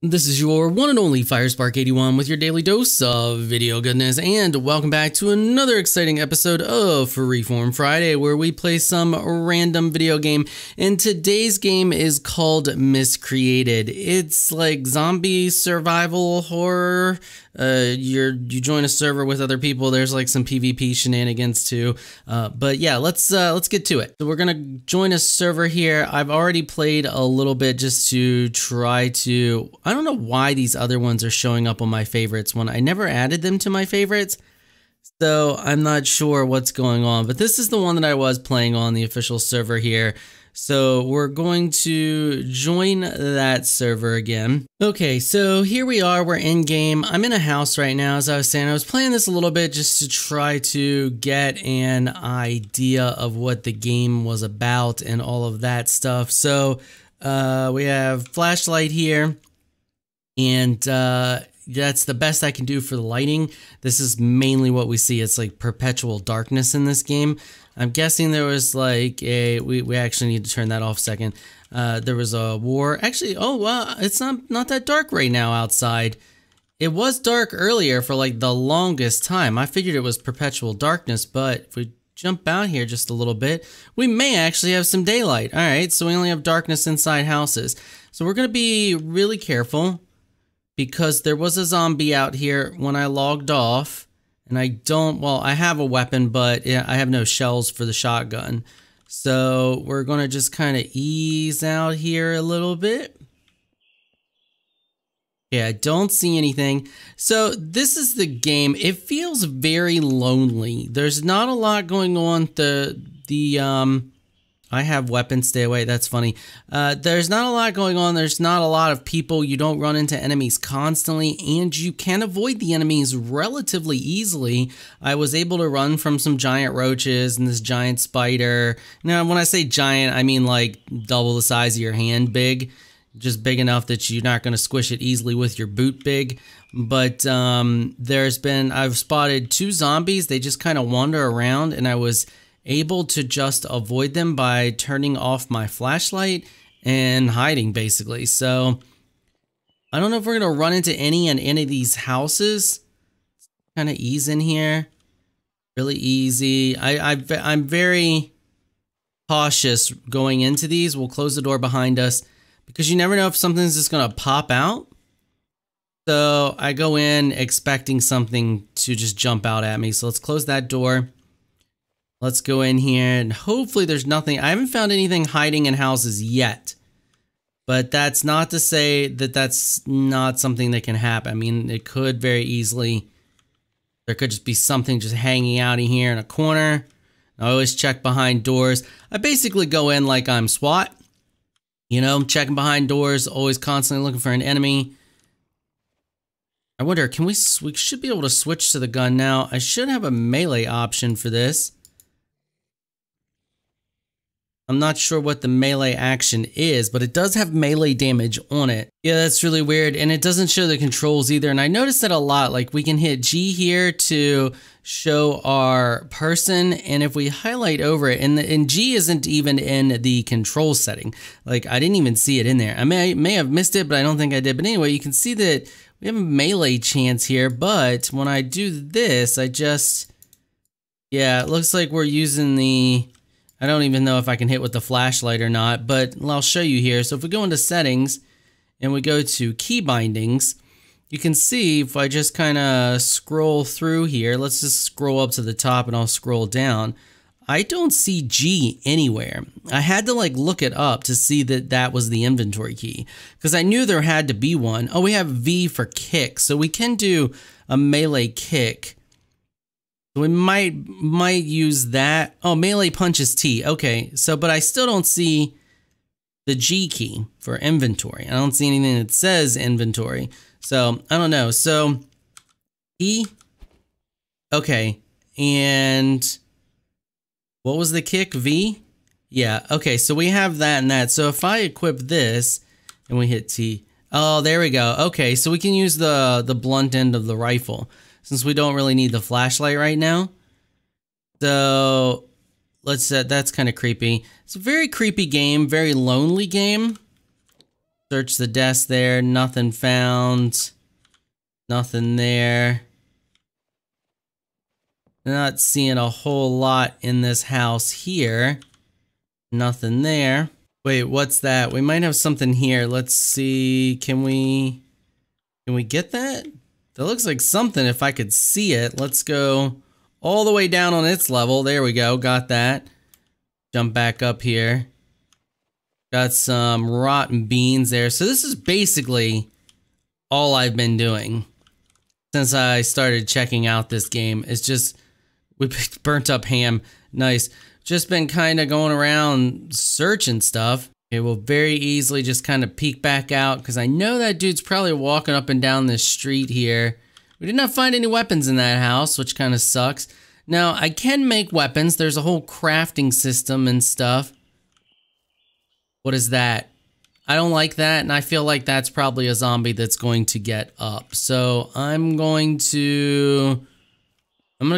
This is your one and only 𝙊𝙪𝙩𝙧𝙤 with your daily dose of video goodness, and welcome back to another exciting episode of Freeform Friday, where we play some random video game. And today's game is called Miscreated. It's like zombie survival horror. You join a server with other people. There's like some PvP shenanigans too. But yeah, let's get to it. So we're gonna join a server here. I've already played a little bit just to try to. I don't know why these other ones are showing up on my favorites when I never added them to my favorites. So I'm not sure what's going on, but this is the one that I was playing on the official server here. So we're going to join that server again. Okay, so here we are, we're in game. I'm in a house right now, as I was saying. I was playing this a little bit just to try to get an idea of what the game was about and all of that stuff. So we have flashlight here, and that's the best I can do for the lighting. This is mainly what we see. It's like perpetual darkness in this game. I'm guessing there was like a, we actually need to turn that off a second. There was a war. Actually, oh, wow, it's not that dark right now outside. It was dark earlier for like the longest time. I figured it was perpetual darkness, but if we jump out here just a little bit, we may actually have some daylight. All right, so we only have darkness inside houses. So we're gonna be really careful because there was a zombie out here when I logged off. And I don't, well, I have a weapon, but I have no shells for the shotgun. So we're going to just kind of ease out here a little bit. Yeah, I don't see anything. So this is the game. It feels very lonely. There's not a lot going on. I have weapons, stay away, that's funny. There's not a lot going on, there's not a lot of people, you don't run into enemies constantly, and you can avoid the enemies relatively easily. I was able to run from some giant roaches and this giant spider. Now, when I say giant, I mean like double the size of your hand big. Just big enough that you're not going to squish it easily with your boot big. But I've spotted two zombies, they just kind of wander around, and I was able to just avoid them by turning off my flashlight and hiding, basically. So I don't know if we're gonna run into any in any of these houses. Kind of ease in here, really easy. I'm very cautious going into these. We'll close the door behind us because you never know if something's just gonna pop out. So I go in expecting something to just jump out at me. So let's close that door. Let's go in here and hopefully there's nothing. I haven't found anything hiding in houses yet, but that's not to say that that's not something that can happen. I mean, it could very easily. There could just be something just hanging out in here in a corner. I always check behind doors. I basically go in like I'm SWAT, you know, checking behind doors, always constantly looking for an enemy. I wonder, we should be able to switch to the gun now. I should have a melee option for this. I'm not sure what the melee action is, but it does have melee damage on it. Yeah, that's really weird, and it doesn't show the controls either, and I noticed that a lot. Like, we can hit G here to show our person, and if we highlight over it, and G isn't even in the control setting. Like, I didn't even see it in there. I may have missed it, but I don't think I did. But anyway, you can see that we have a melee chance here, but when I do this, yeah, it looks like we're using the... I don't even know if I can hit with the flashlight or not, but I'll show you here. So if we go into settings and we go to key bindings, you can see if I just kind of scroll through here, let's just scroll up to the top and I'll scroll down. I don't see G anywhere. I had to like look it up to see that that was the inventory key because I knew there had to be one. Oh, we have V for kick. So we can do a melee kick. So we might use that. Oh, melee punch is T. Okay, so but I still don't see the G key for inventory. I don't see anything that says inventory. So I don't know. So E. Okay, and what was the kick? V? Yeah, okay, so we have that and that. So if I equip this and we hit T. Oh, there we go. Okay, so we can use the blunt end of the rifle, since we don't really need the flashlight right now. So let's that's kind of creepy. It's a very creepy game, very lonely game. Search the desk there. Nothing found. Nothing there. Not seeing a whole lot in this house here. Nothing there. Wait, what's that? We might have something here. Let's see. Can we get that? That looks like something if I could see it. Let's go all the way down on its level. There we go. Got that. Jump back up here. Got some rotten beans there. So this is basically all I've been doing since I started checking out this game. It's just, we picked burnt up ham. Nice. Just been kind of going around searching stuff. It will very easily just kind of peek back out because I know that dude's probably walking up and down this street here. We did not find any weapons in that house, which kind of sucks. Now, I can make weapons. There's a whole crafting system and stuff. What is that? I don't like that, and I feel like that's probably a zombie that's going to get up. So I'm gonna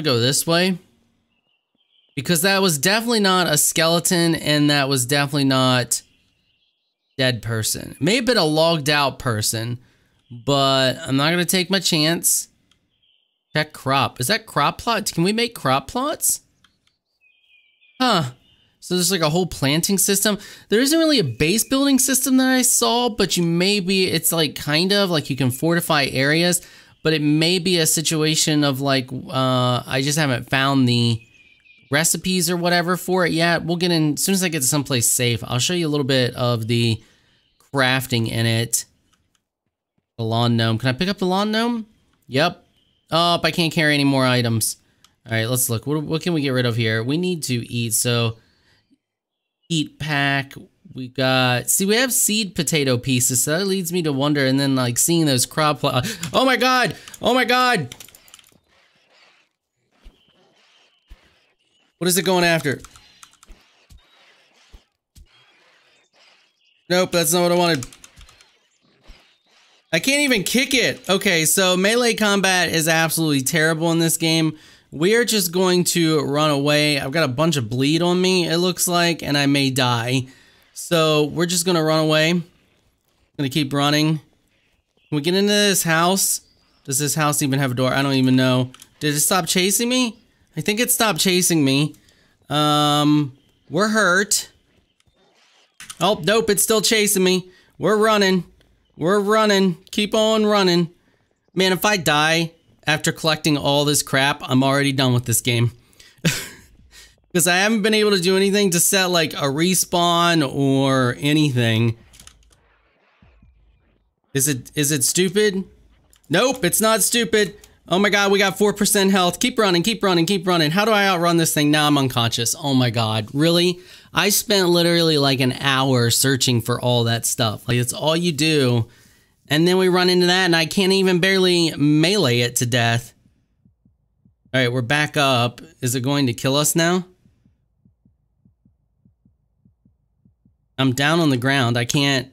go this way. Because that was definitely not a skeleton, and that was definitely not dead person. It may have been a logged out person, but I'm not gonna take my chance. Check crop. Is that crop plot? Can we make crop plots? Huh. So there's like a whole planting system. There isn't really a base building system that I saw, but it's like kind of like you can fortify areas, but it may be a situation of like, I just haven't found the recipes or whatever for it yet. We'll get in, as soon as I get to someplace safe, I'll show you a little bit of the crafting in it. The lawn gnome. Can I pick up the lawn gnome? Yep. Oh, I can't carry any more items. All right, let's look. What can we get rid of here? We need to eat, so eat pack. We got, see, we have seed potato pieces, so that leads me to wonder, and then like seeing those crop oh my god! Oh my god! What is it going after? Nope, that's not what I wanted. I can't even kick it. Okay, so melee combat is absolutely terrible in this game. We are just going to run away. I've got a bunch of bleed on me, it looks like, and I may die. So we're just gonna run away. Gonna keep running. Can we get into this house? Does this house even have a door? I don't even know. Did it stop chasing me? I think it stopped chasing me. We're hurt. Oh, nope, it's still chasing me. We're running. We're running. Keep on running. Man, if I die after collecting all this crap, I'm already done with this game. Because I haven't been able to do anything to set like a respawn or anything. Is it stupid? Nope, it's not stupid. Oh my god, we got 4% health. Keep running, keep running, keep running. How do I outrun this thing? Now I'm unconscious. Oh my god, really? I spent literally like an hour searching for all that stuff. Like, it's all you do. And then we run into that and I can't even barely melee it to death. All right, we're back up. Is it going to kill us now? I'm down on the ground. I can't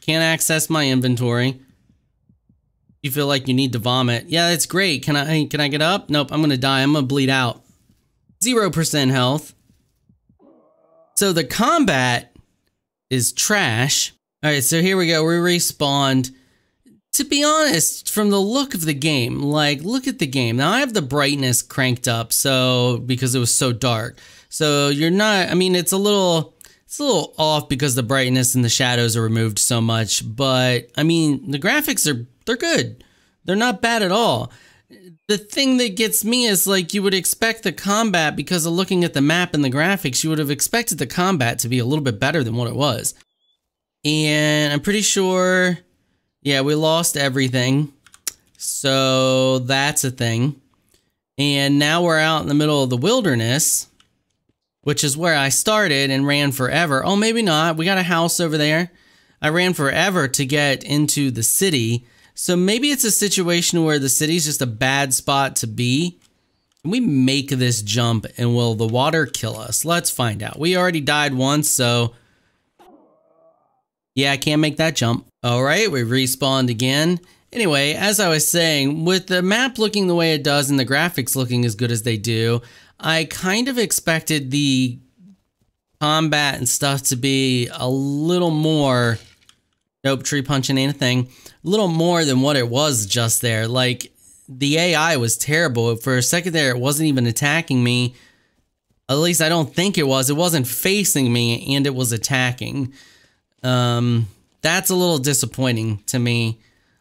access my inventory. You feel like you need to vomit. Yeah, that's great. Can I get up? Nope, I'm gonna die. I'm gonna bleed out. 0% health. So the combat is trash. All right, so here we go. We respawned. To be honest, from the look of the game, like, look at the game. Now I have the brightness cranked up, so because it was so dark. So you're not, I mean, it's a little off because the brightness and the shadows are removed so much, but I mean, the graphics they're good. They're not bad at all. The thing that gets me is like, you would expect the combat, because of looking at the map and the graphics, you would have expected the combat to be a little bit better than what it was. And I'm pretty sure, yeah, we lost everything. So that's a thing. And now we're out in the middle of the wilderness, which is where I started and ran forever. Oh, maybe not. We got a house over there. I ran forever to get into the city. So maybe it's a situation where the city's just a bad spot to be. Can we make this jump and will the water kill us? Let's find out. We already died once, so yeah, I can't make that jump. All right, we respawned again. Anyway, as I was saying, with the map looking the way it does and the graphics looking as good as they do, I kind of expected the combat and stuff to be a little more Nope, tree punching ain't a thing. A little more than what it was just there. Like, the AI was terrible. For a second there, it wasn't even attacking me. At least I don't think it was. It wasn't facing me, and it was attacking. That's a little disappointing to me.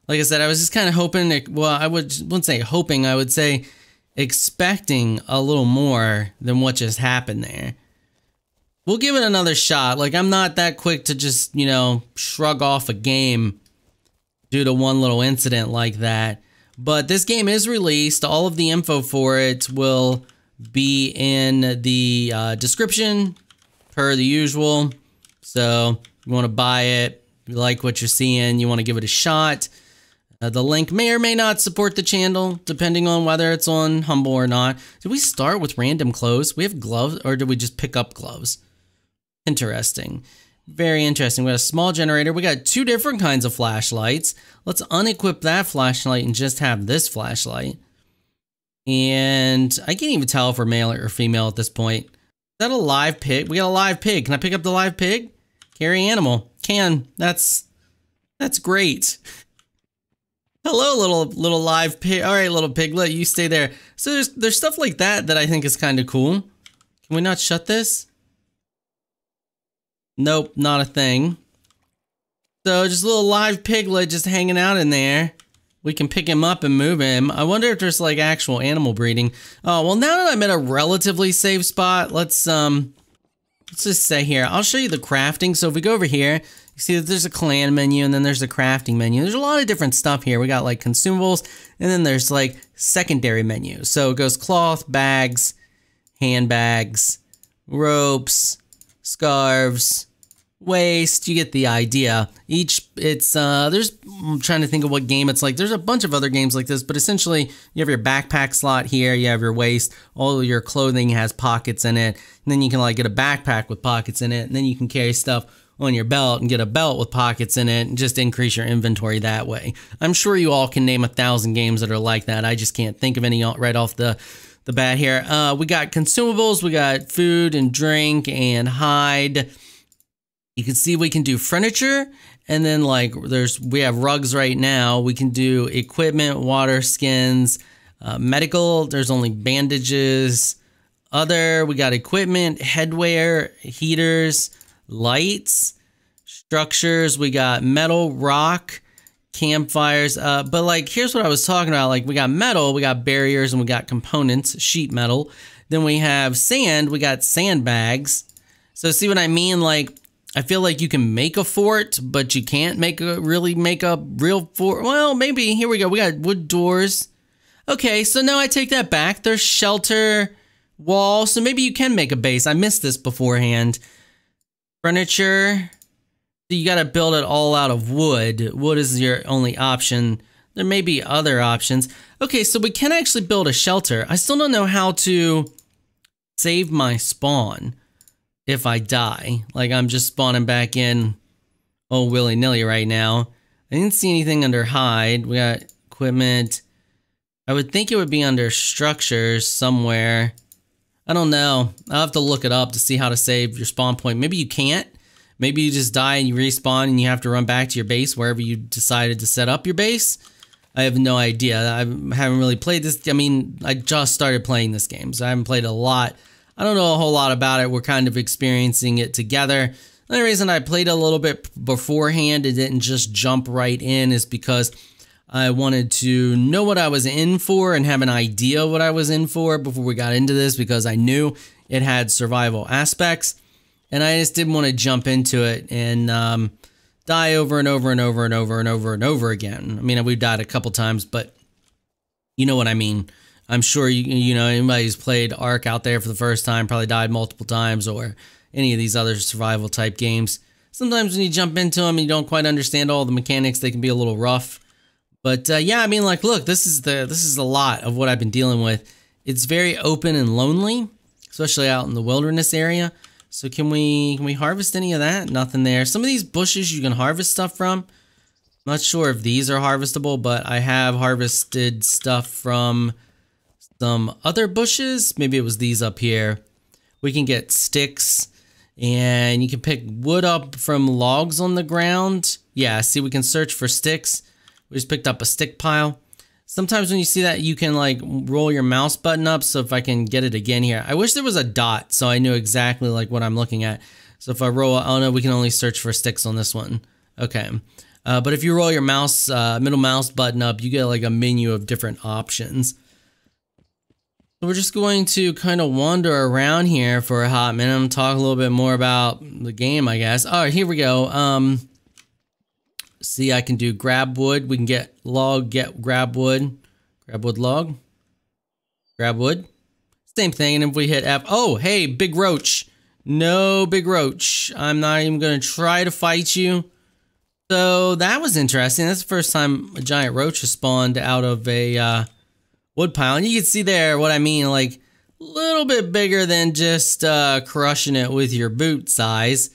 Like I said, I was just kind of hoping, well, I wouldn't say hoping, I would say expecting a little more than what just happened there. We'll give it another shot. Like, I'm not that quick to just, you know, shrug off a game due to one little incident like that. But this game is released. All of the info for it will be in the description, per the usual. So, you want to buy it, you like what you're seeing, you want to give it a shot. The link may or may not support the channel, depending on whether it's on Humble or not. Did we start with random clothes? We have gloves, or did we just pick up gloves? Interesting. Very interesting. We got a small generator. We got 2 different kinds of flashlights. Let's unequip that flashlight and just have this flashlight. And I can't even tell if we're male or female at this point. Is that a live pig? We got a live pig. Can I pick up the live pig? Carry animal. Can. That's great. Hello, little live pig. All right, little piglet, you stay there. So there's stuff like that that I think is kind of cool. Can we not shut this? Nope, not a thing. So just a little live piglet just hanging out in there. We can pick him up and move him. I wonder if there's like actual animal breeding. Oh, well, now that I'm at a relatively safe spot, let's just say here. I'll show you the crafting. So if we go over here, you see that there's a clan menu and then there's a crafting menu. There's a lot of different stuff here. We got like consumables and then there's like secondary menus. So it goes cloth, bags, handbags, ropes, scarves, waste. You get the idea. I'm trying to think of what game it's like. There's a bunch of other games like this, but essentially you have your backpack slot here, you have your waist, all of your clothing has pockets in it, and then you can like get a backpack with pockets in it, and then you can carry stuff on your belt and get a belt with pockets in it and just increase your inventory that way. I'm sure you all can name 1,000 games that are like that. I just can't think of any right off the bat here. We got consumables, we got food and drink and hide. You can see we can do furniture, and then like we have rugs right now. We can do equipment, water skins, medical. There's only bandages. We got equipment, headwear, heaters, lights, structures. We got metal, rock, campfires. But like, here's what I was talking about. Like, we got metal, we got barriers, and we got components, sheet metal. Then we have sand, we got sandbags. So see what I mean? Like, I feel like you can make a fort, but you can't really make a real fort. Well, maybe. Here we go. We got wood doors. Okay, so now I take that back. There's shelter, wall. So maybe you can make a base. I missed this beforehand. Furniture. You got to build it all out of wood. Wood is your only option. There may be other options. Okay, so we can actually build a shelter. I still don't know how to save my spawn if I die. Like, I'm just spawning back in, oh, willy-nilly right now. I didn't see anything under hide. We got equipment. I would think it would be under structures somewhere. I don't know. I'll have to look it up to see how to save your spawn point. Maybe you can't. Maybe you just die and you respawn and you have to run back to your base wherever you decided to set up your base. I have no idea. I haven't really played this. I mean, I just started playing this game, so I haven't played a lot. I don't know a whole lot about it. We're kind of experiencing it together. The only reason I played a little bit beforehand and didn't just jump right in is because I wanted to know what I was in for and have an idea what I was in for before we got into this, because I knew it had survival aspects. And I just didn't want to jump into it and die over and over and over and over and over and over again. I mean, we've died a couple times, but you know what I mean. I'm sure you know, anybody who's played Ark out there for the first time probably died multiple times, or any of these other survival type games. Sometimes when you jump into them and you don't quite understand all the mechanics, they can be a little rough. But yeah, I mean, like, look, this is a lot of what I've been dealing with. It's very open and lonely, especially out in the wilderness area. So can we harvest any of that? Nothing there. Some of these bushes you can harvest stuff from. I'm not sure if these are harvestable, but I have harvested stuff from some other bushes. Maybe it was these up here. We can get sticks, and you can pick wood up from logs on the ground. Yeah, see, we can search for sticks. We just picked up a stick pile. Sometimes when you see that, you can like roll your mouse button up. So if I can get it again here, I wish there was a dot so I knew exactly like what I'm looking at. So if I roll, oh no, we can only search for sticks on this one. Okay. But if you roll your mouse, middle mouse button up, you get like a menu of different options. So we're just going to kind of wander around here for a hot minute, talk a little bit more about the game, I guess. All right, here we go. See, I can do grab wood. We can get log, grab wood log, grab wood. Same thing, and if we hit F, oh, hey, big roach. No, big roach. I'm not even gonna try to fight you. So that was interesting. That's the first time a giant roach has spawned out of a wood pile. And you can see there what I mean, like a little bit bigger than just crushing it with your boot size.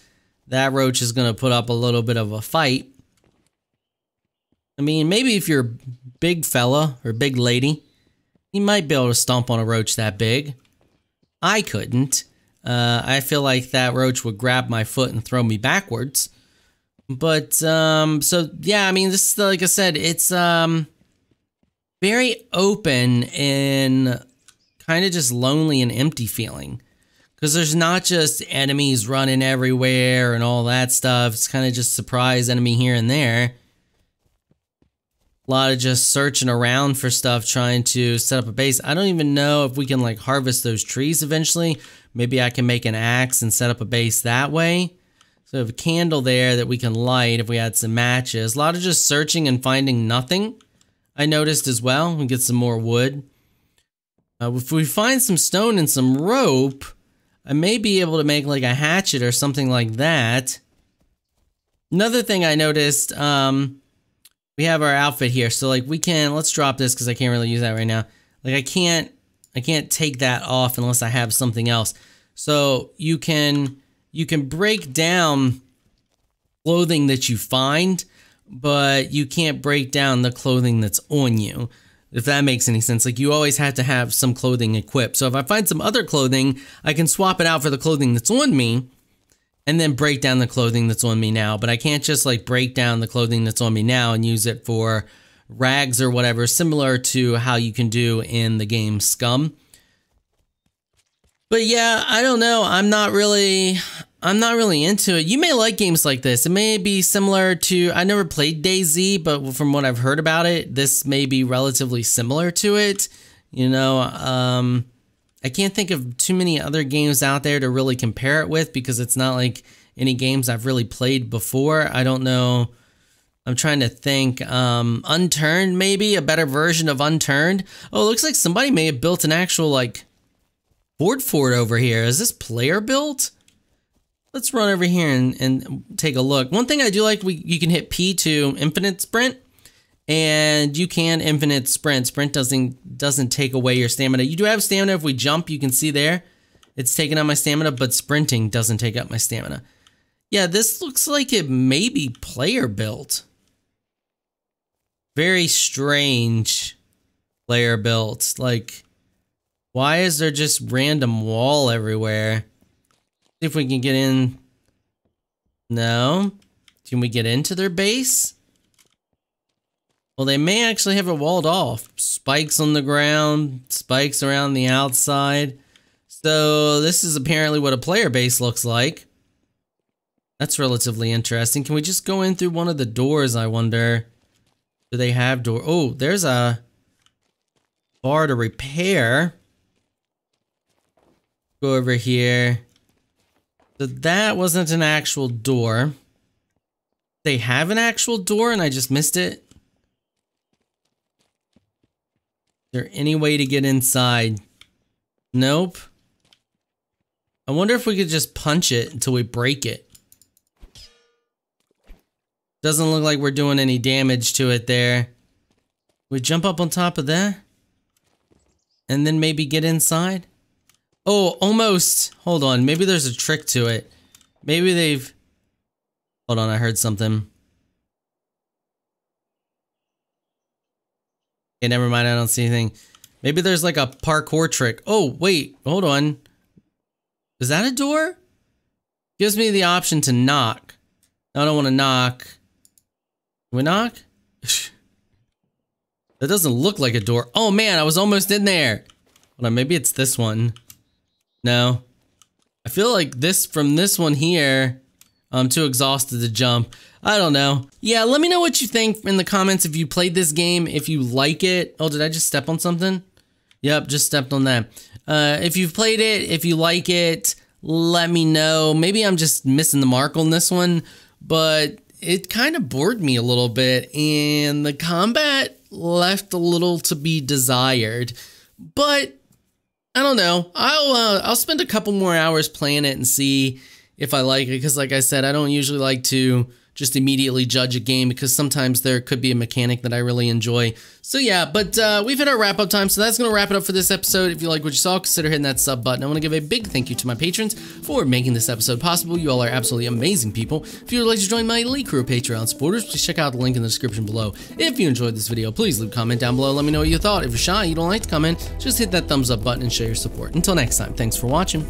That roach is gonna put up a little bit of a fight. I mean, maybe if you're a big fella or big lady, you might be able to stomp on a roach that big. I couldn't. I feel like that roach would grab my foot and throw me backwards. But, so, yeah, I mean, this is, like I said, it's, very open and kind of just lonely and empty feeling. Because there's not just enemies running everywhere and all that stuff. It's kind of just surprise enemy here and there. A lot of just searching around for stuff, trying to set up a base. I don't even know if we can like harvest those trees eventually. Maybe I can make an axe and set up a base that way. So we have a candle there that we can light if we had some matches. A lot of just searching and finding nothing. I noticed as well. We get some more wood. If we find some stone and some rope, I may be able to make like a hatchet or something like that. Another thing I noticed, we have our outfit here, so like we can, let's drop this because I can't really use that right now. Like I can't take that off unless I have something else. So you can break down clothing that you find, but you can't break down the clothing that's on you. If that makes any sense. Like you always have to have some clothing equipped. So if I find some other clothing, I can swap it out for the clothing that's on me. And then break down the clothing that's on me now. But I can't just like break down the clothing that's on me now and use it for rags or whatever, similar to how you can do in the game Scum. But yeah, I don't know. I'm not really into it. You may like games like this. It may be similar to, I never played DayZ, but from what I've heard about it, this may be relatively similar to it. You know, I can't think of too many other games out there to really compare it with because it's not like any games I've really played before. I don't know. I'm trying to think. Unturned, maybe a better version of Unturned. Oh, it looks like somebody may have built an actual like fort over here. Is this player built? Let's run over here and take a look. One thing I do like, you can hit P to infinite sprint. And you can infinite sprint. Sprint doesn't take away your stamina. You do have stamina if we jump, you can see there. It's taking up my stamina, but sprinting doesn't take up my stamina. Yeah, this looks like it may be player built. Very strange player built. Like, why is there just random wall everywhere? See if we can get in. No. Can we get into their base? Well, they may actually have it walled off. Spikes on the ground, spikes around the outside. So this is apparently what a player base looks like. That's relatively interesting. Can we just go in through one of the doors, I wonder? Do they have door? Oh, there's a bar to repair. Go over here. So that wasn't an actual door. They have an actual door and I just missed it. Is there any way to get inside? Nope. I wonder if we could just punch it until we break it. Doesn't look like we're doing any damage to it there. We jump up on top of that? And then maybe get inside? Oh, almost. Hold on. Maybe there's a trick to it. Maybe they've... Hold on, I heard something. Okay, never mind, I don't see anything. Maybe there's like a parkour trick. Oh, wait, hold on. Is that a door? Gives me the option to knock. I don't want to knock. we knock? That doesn't look like a door. Oh man, I was almost in there. Hold on, maybe it's this one. No. I feel like from this one here, I'm too exhausted to jump. I don't know. Yeah, let me know what you think in the comments if you played this game, if you like it. Oh, did I just step on something? Yep, just stepped on that. If you've played it, if you like it, let me know. Maybe I'm just missing the mark on this one, but it kind of bored me a little bit, and the combat left a little to be desired. But I don't know. I'll spend a couple more hours playing it and see if I like it, because like I said, I don't usually like to just immediately judge a game, because sometimes there could be a mechanic that I really enjoy. So yeah, but we've hit our wrap-up time, so that's going to wrap it up for this episode. If you like what you saw, consider hitting that sub button. I want to give a big thank you to my patrons for making this episode possible. You all are absolutely amazing people. If you would like to join my elite crew of Patreon supporters, please check out the link in the description below. If you enjoyed this video, please leave a comment down below. Let me know what you thought. If you're shy, you don't like to comment, just hit that thumbs up button and show your support. Until next time, thanks for watching.